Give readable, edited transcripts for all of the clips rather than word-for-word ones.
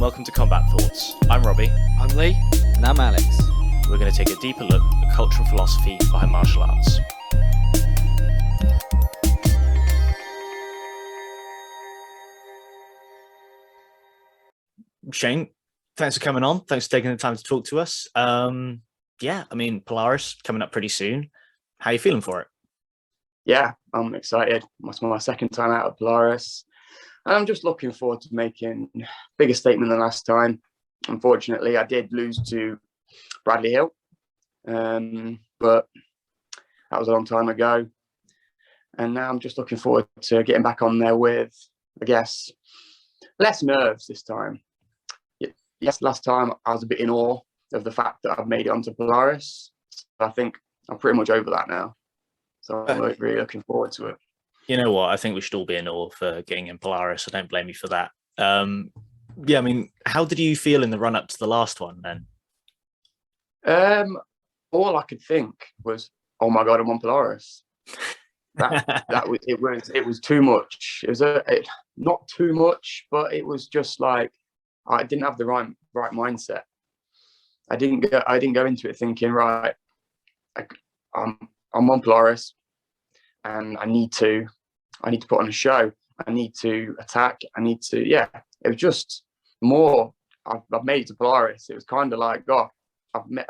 welcome to Combat Thoughts. I'm Robbie. I'm Lee. And I'm Alex. We're going to take a deeper look at the culture and philosophy behind martial arts. Shane, thanks for coming on. Thanks for taking the time to talk to us. Polaris coming up pretty soon. How are you feeling for it? Yeah, I'm excited. It's my second time out at Polaris. And I'm just looking forward to making a bigger statement than last time. Unfortunately, I did lose to Bradley Hill, but that was a long time ago. And now I'm just looking forward to getting back on there with, I guess, less nerves this time. Yes, last time I was a bit in awe of the fact that I've made it onto Polaris. I think I'm pretty much over that now. So I'm really looking forward to it. You know what? I think we should all be in awe for getting in Polaris. I don't blame you for that. How did you feel in the run up to the last one then? All I could think was, "Oh my God, I'm on Polaris." It was too much. It was not too much, but it was just like I didn't have the right mindset. I didn't go into it thinking, right, I'm on Polaris, and I need to put on a show. I need to attack. It was just more. I've made it to Polaris. It was kind of like, God,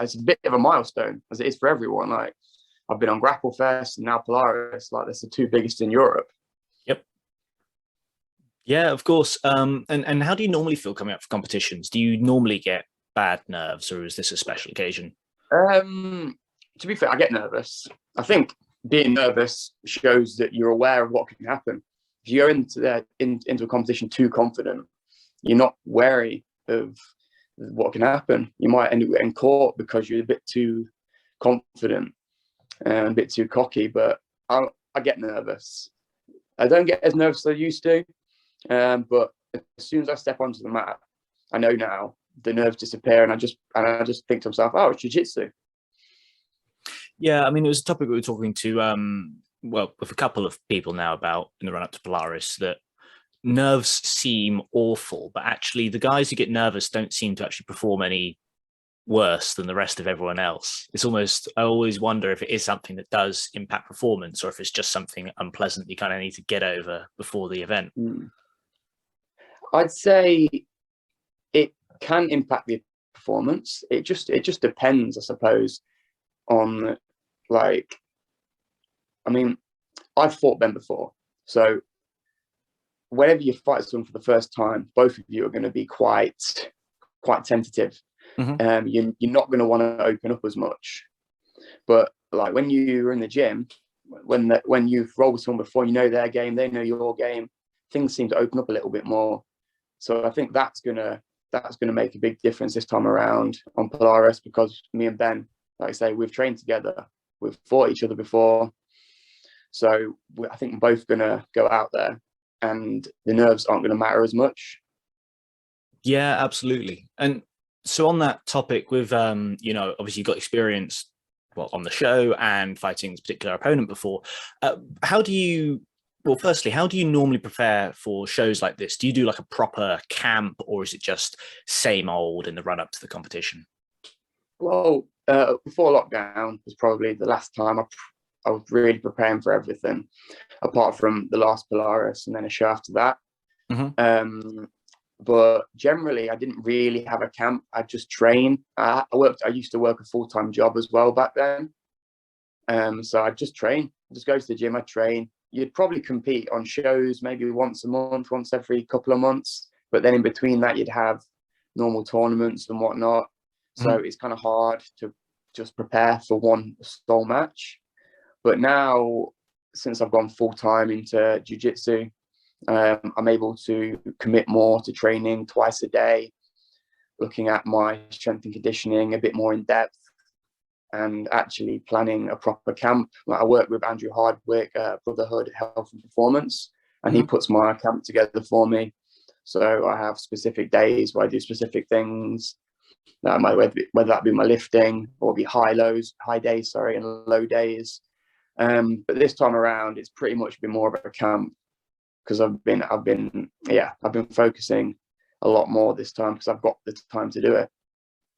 it's a bit of a milestone, as it is for everyone. Like, I've been on Grapple Fest and now Polaris. Like, that's the two biggest in Europe. Yep. Yeah, of course. And how do you normally feel coming up for competitions? Do you normally get bad nerves, or is this a special occasion? To be fair, I get nervous. I think being nervous shows that you're aware of what can happen. If you go into a competition too confident, you're not wary of what can happen. You might end up getting caught because you're a bit too confident and a bit too cocky. But I get nervous. I don't get as nervous as I used to, but as soon as I step onto the mat, I know now the nerves disappear, and I just think to myself, "Oh, it's jiu-jitsu." Yeah, I mean, it was a topic we were talking to, with a couple of people now about in the run up to Polaris, that nerves seem awful, but actually the guys who get nervous don't seem to actually perform any worse than the rest of everyone else. It's almost, I always wonder if it is something that does impact performance, or if it's just something unpleasant you kind of need to get over before the event. I'd say it can impact the performance. It just depends, I suppose, on, like, I mean, I've fought Ben before, so whenever you fight someone for the first time, both of you are going to be quite tentative. Mm-hmm. You're not going to want to open up as much. But like when you're in the gym, when you've rolled with someone before, you know their game, they know your game, things seem to open up a little bit more. So I think that's gonna make a big difference this time around on Polaris, because me and Ben, like I say, we've trained together, we've fought each other before, so I think we're both gonna go out there, and the nerves aren't gonna matter as much. Yeah, absolutely. And so on that topic, with obviously you've got experience on the show and fighting this particular opponent before. Firstly, how do you normally prepare for shows like this? Do you do like a proper camp, or is it just same old in the run up to the competition? Well, before lockdown was probably the last time I was really preparing for everything, apart from the last Polaris and then a show after that. Mm-hmm. But generally, I didn't really have a camp. I just train. I used to work a full-time job as well back then. So I just train. Just go to the gym. I train. You'd probably compete on shows maybe once a month, once every couple of months. But then in between that, you'd have normal tournaments and whatnot. So it's kind of hard to just prepare for one sole match. But now, since I've gone full-time into jiu-jitsu, I'm able to commit more to training twice a day, looking at my strength and conditioning a bit more in depth, and actually planning a proper camp. I work with Andrew Hardwick, Brotherhood Health and Performance, and he puts my camp together for me. So I have specific days where I do specific things, whether that be my lifting or be high days, and low days. But this time around, it's pretty much been more of a camp, because I've been focusing a lot more this time because I've got the time to do it.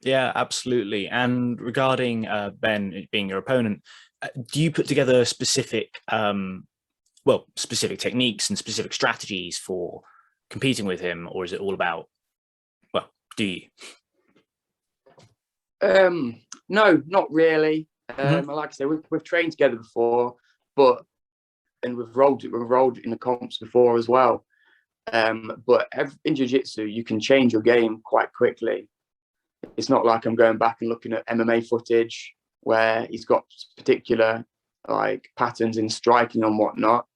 Yeah, absolutely. And regarding Ben being your opponent, do you put together specific, specific techniques and specific strategies for competing with him, or is it all about, well, do you? No, not really. Like I said, we've trained together before, and we've rolled in the comps before as well. But in jiu-jitsu, you can change your game quite quickly. It's not like I'm going back and looking at MMA footage where he's got particular like patterns in striking and whatnot.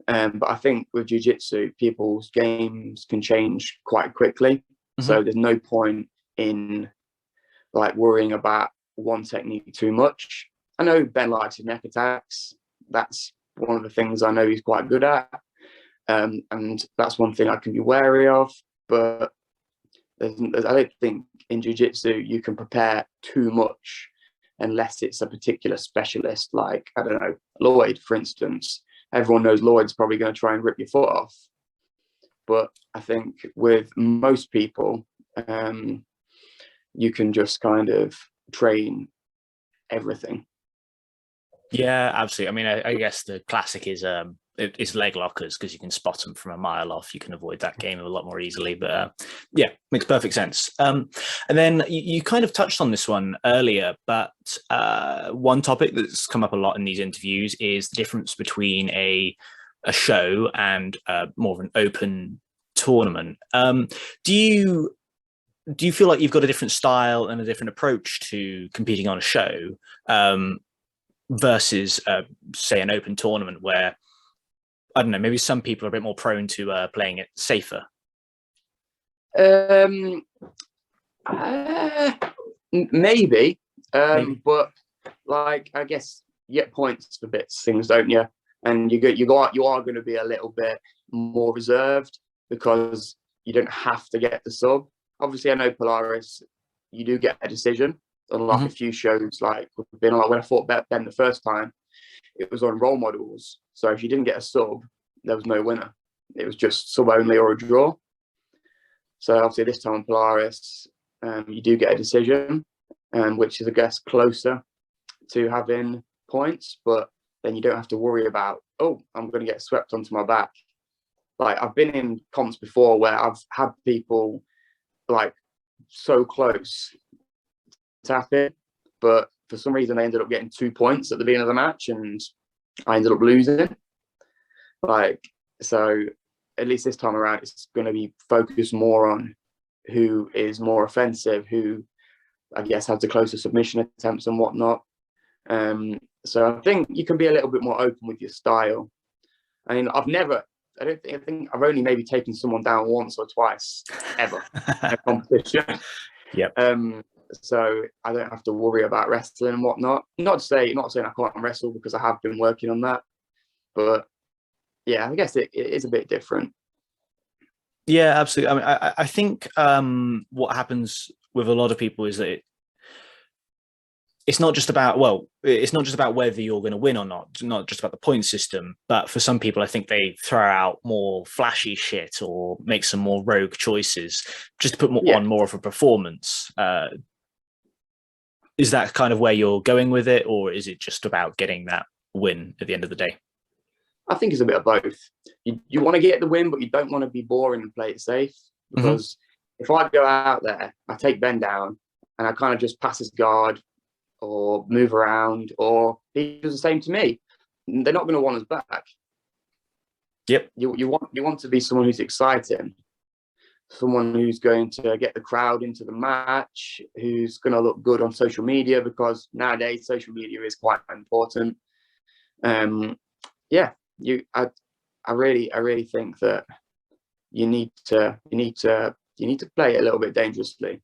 But I think with jiu-jitsu, people's games can change quite quickly. So there's no point in like worrying about one technique too much. I know Ben likes his neck attacks. That's one of the things I know he's quite good at. And that's one thing I can be wary of. But I don't think in jiu-jitsu you can prepare too much unless it's a particular specialist, like, I don't know, Lloyd, for instance. Everyone knows Lloyd's probably going to try and rip your foot off. But I think with most people, you can just kind of train everything. Yeah, absolutely. I mean, I guess the classic is it's leg lockers, because you can spot them from a mile off. You can avoid that game a lot more easily. But yeah, makes perfect sense. And then you kind of touched on this one earlier, but one topic that's come up a lot in these interviews is the difference between a show and more of an open tournament. Do you feel like you've got a different style and a different approach to competing on a show versus, say, an open tournament where, I don't know, maybe some people are a bit more prone to playing it safer? Maybe. But like, I guess you get points for bits things, don't you? And you are going to be a little bit more reserved because you don't have to get the sub. Obviously, I know Polaris, you do get a decision. Unlike a few shows, like when I fought Ben the first time, it was on role models. So if you didn't get a sub, there was no winner. It was just sub only or a draw. So obviously this time on Polaris, you do get a decision, which is, I guess, closer to having points, but then you don't have to worry about, oh, I'm going to get swept onto my back. Like, I've been in comps before where I've had people like so close tap it, but for some reason they ended up getting 2 points at the beginning of the match and I ended up losing. Like, so at least this time around it's going to be focused more on who is more offensive, who I guess has the closer submission attempts and whatnot. So I think you can be a little bit more open with your style. I mean, I think I've only maybe taken someone down once or twice ever in a competition. Yep. So I don't have to worry about wrestling and whatnot. Not saying I can't wrestle, because I have been working on that. But yeah, I guess it is a bit different. Yeah, absolutely. I mean, I think what happens with a lot of people is that it's not just about whether you're going to win or not just about the point system. But for some people, I think they throw out more flashy shit or make some more rogue choices just to put on more of a performance. Is that kind of where you're going with it, or is it just about getting that win at the end of the day? I think it's a bit of both. You want to get the win, but you don't want to be boring and play it safe. Because if I go out there, I take Ben down and I kind of just pass his guard or move around, or he does the same to me, they're not going to want us back. Yep. You want to be someone who's exciting, someone who's going to get the crowd into the match, who's going to look good on social media, because nowadays social media is quite important. Yeah, I really think that you need to play it a little bit dangerously.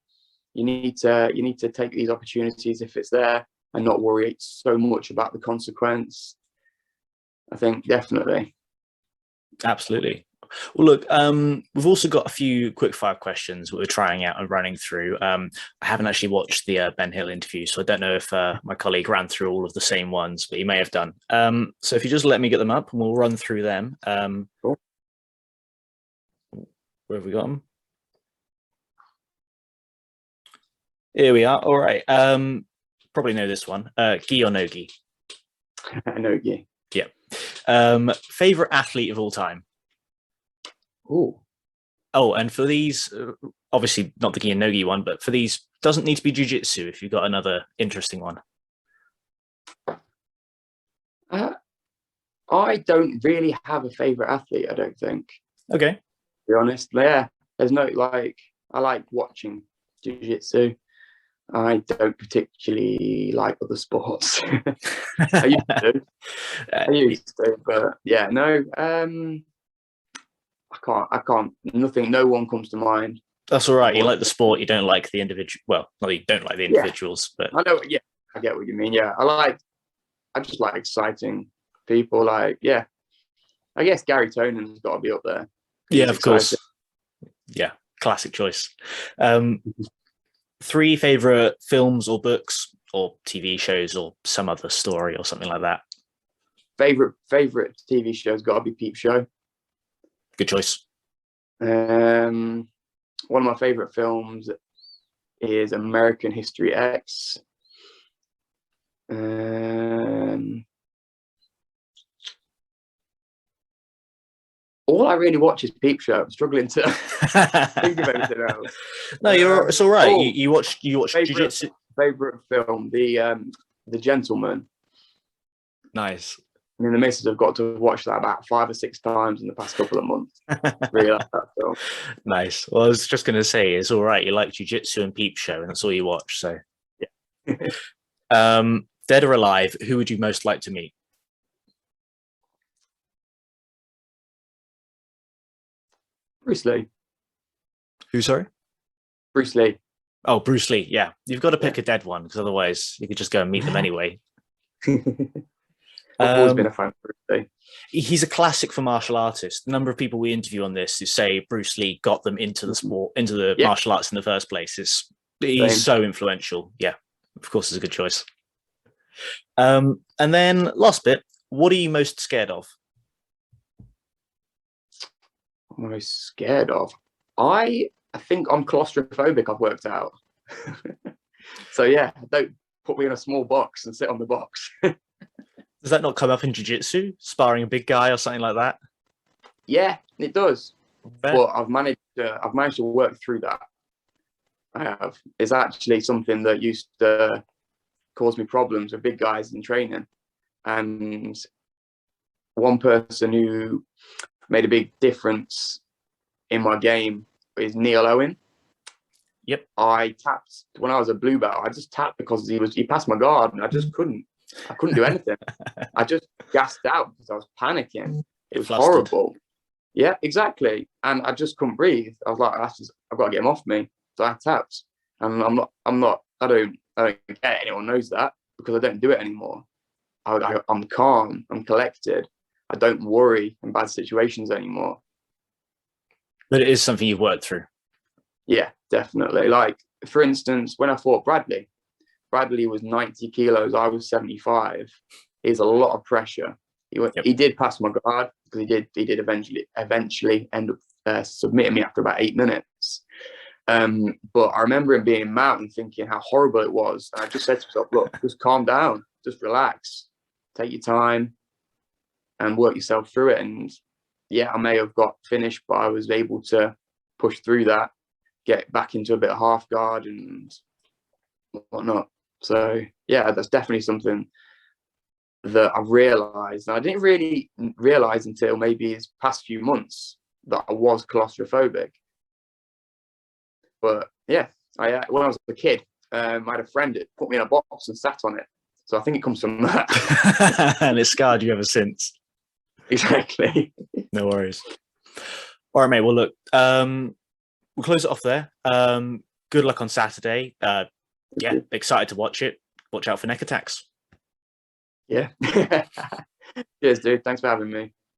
You need to take these opportunities if it's there and not worry so much about the consequence. I think definitely. Absolutely. Well, look, we've also got a few quick fire questions we're trying out and running through. I haven't actually watched the Ben Hill interview, so I don't know if my colleague ran through all of the same ones, but he may have done. So if you just let me get them up and we'll run through them. Cool. Where have we got them? Here we are. All right. Probably know this one. Gi or no gi? No gi. Yeah. Favorite athlete of all time? Oh. Oh, and for these, obviously not the gi and no gi one, but for these, doesn't need to be jiu-jitsu if you've got another interesting one. I don't really have a favorite athlete, I don't think. Okay. To be honest. Yeah. There's no like I like watching jiu-jitsu. I don't particularly like other sports. I used to, but yeah, no. I can't. Nothing. No one comes to mind. That's all right. You like the sport. You don't like the individual. Well, no, you don't like the individuals, but I know. Yeah, I get what you mean. Yeah, I just like exciting people. Like, yeah, I guess Gary Tonon's got to be up there. Yeah, of course. Yeah, classic choice. 3 favorite films or books or TV shows or some other story or something like that. Favorite TV show's got to be Peep Show. Good choice. One of my favorite films is American History X. All I really watch is Peep Show. I'm struggling to think of anything else. No, it's all right. You watch jiu-jitsu. Favorite film, The Gentleman. Nice. I mean, the missus have got to watch that about 5 or 6 times in the past couple of months. Really like that film. Nice. Well, I was just going to say, it's all right. You like jiu-jitsu and Peep Show, and that's all you watch. So, yeah. Dead or alive, who would you most like to meet? Bruce Lee. Who, sorry? Bruce Lee. Oh, Bruce Lee. Yeah, you've got to pick a dead one because otherwise you could just go and meet them anyway. I've always been a fan of Bruce Lee. He's a classic for martial artists. The number of people we interview on this who say Bruce Lee got them into the sport, into the martial arts in the first place. He's so influential. Yeah, of course, it's a good choice. And then last bit, what are you most scared of? What am I most scared of? I think I'm claustrophobic, I've worked out. So yeah, don't put me in a small box and sit on the box. Does that not come up in jiu-jitsu, sparring a big guy or something like that? Yeah, it does. But I've managed to work through that. I have. It's actually something that used to cause me problems with big guys in training. And one person who made a big difference in my game is Neil Owen. Yep. I tapped when I was a blue belt. I just tapped because he passed my guard and I couldn't do anything. I just gasped out because I was panicking. It was horrible. Yeah, exactly. And I just couldn't breathe. I was like, I've got to get him off me. So I tapped. And I don't care anyone knows that because I don't do it anymore. I'm calm, I'm collected. I don't worry in bad situations anymore. But it is something you've worked through. Yeah, definitely. Like, for instance, when I fought Bradley was 90 kilos, I was 75. It's a lot of pressure. He did pass my guard because he did eventually end up submitting me after about 8 minutes. But I remember him being mad and thinking how horrible it was. And I just said to myself, look, just calm down, just relax, take your time and work yourself through it. And yeah, I may have got finished, but I was able to push through that, get back into a bit of half guard and whatnot. So yeah, that's definitely something that I've realized. And I didn't really realize until maybe these past few months that I was claustrophobic. But yeah, when I was a kid, I had a friend that put me in a box and sat on it. So I think it comes from that. And it's scarred you ever since. Exactly. No worries. All right, mate. Well, look, we'll close it off there. Good luck on Saturday. Yeah, excited to watch it. Watch out for neck attacks. Yeah. Cheers, dude. Thanks for having me.